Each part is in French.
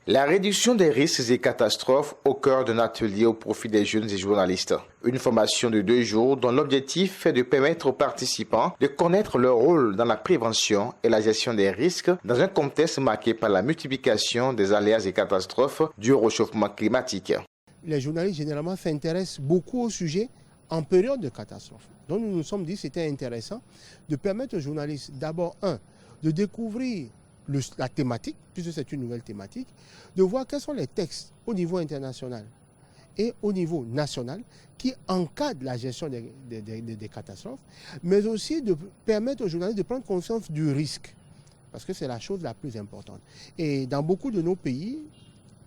La réduction des risques et catastrophes au cœur d'un atelier au profit des jeunes et journalistes. Une formation de 2 jours dont l'objectif est de permettre aux participants de connaître leur rôle dans la prévention et la gestion des risques dans un contexte marqué par la multiplication des aléas et catastrophes dus au réchauffement climatique. Les journalistes généralement s'intéressent beaucoup au sujet en période de catastrophe. Donc nous nous sommes dit que c'était intéressant de permettre aux journalistes d'abord, de découvrir la thématique, puisque c'est une nouvelle thématique, de voir quels sont les textes au niveau international et au niveau national qui encadrent la gestion des catastrophes, mais aussi de permettre aux journalistes de prendre conscience du risque, parce que c'est la chose la plus importante. Et dans beaucoup de nos pays,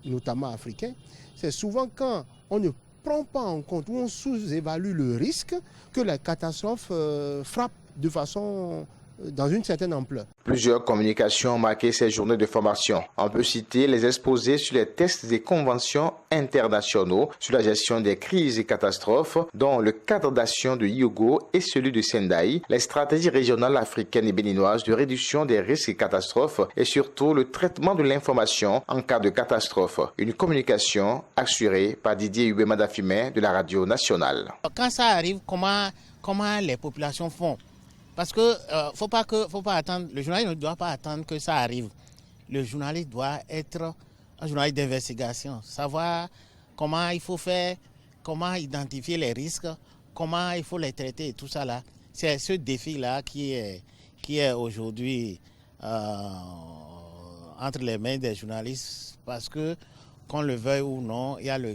notamment africains, c'est souvent quand on ne prend pas en compte ou on sous-évalue le risque que la catastrophe frappe de façon dans une certaine ampleur. Plusieurs communications ont marqué ces journées de formation. On peut citer les exposés sur les textes des conventions internationaux sur la gestion des crises et catastrophes, dont le cadre d'action de Hyogo et celui de Sendai, les stratégies régionales africaines et béninoises de réduction des risques et catastrophes et surtout le traitement de l'information en cas de catastrophe. Une communication assurée par Didier Hubé-Madafimé de la radio nationale. Quand ça arrive, comment les populations font? Parce que faut pas attendre. Le journaliste ne doit pas attendre que ça arrive. Le journaliste doit être un journaliste d'investigation, savoir comment il faut faire, comment identifier les risques, comment il faut les traiter et tout ça là. C'est ce défi-là qui est aujourd'hui entre les mains des journalistes, parce que qu'on le veuille ou non, il y a le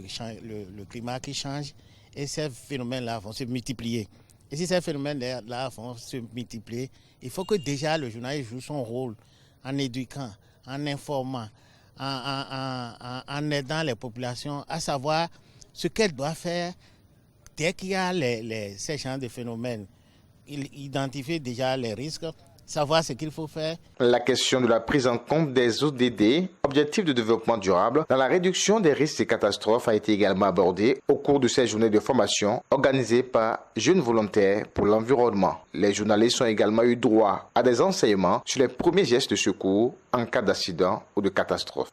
climat qui change et ces phénomènes-là vont se multiplier. Et si ces phénomènes-là vont se multiplier, il faut que déjà le journaliste joue son rôle en éduquant, en informant, en aidant les populations à savoir ce qu'elles doivent faire dès qu'il y a ces genres de phénomènes. Identifier déjà les risques, savoir ce qu'il faut faire. La question de la prise en compte des ODD, Objectifs de développement durable, dans la réduction des risques et catastrophes a été également abordée au cours de ces journées de formation organisées par Jeunes Volontaires pour l'Environnement. Les journalistes ont également eu droit à des enseignements sur les premiers gestes de secours en cas d'accident ou de catastrophe.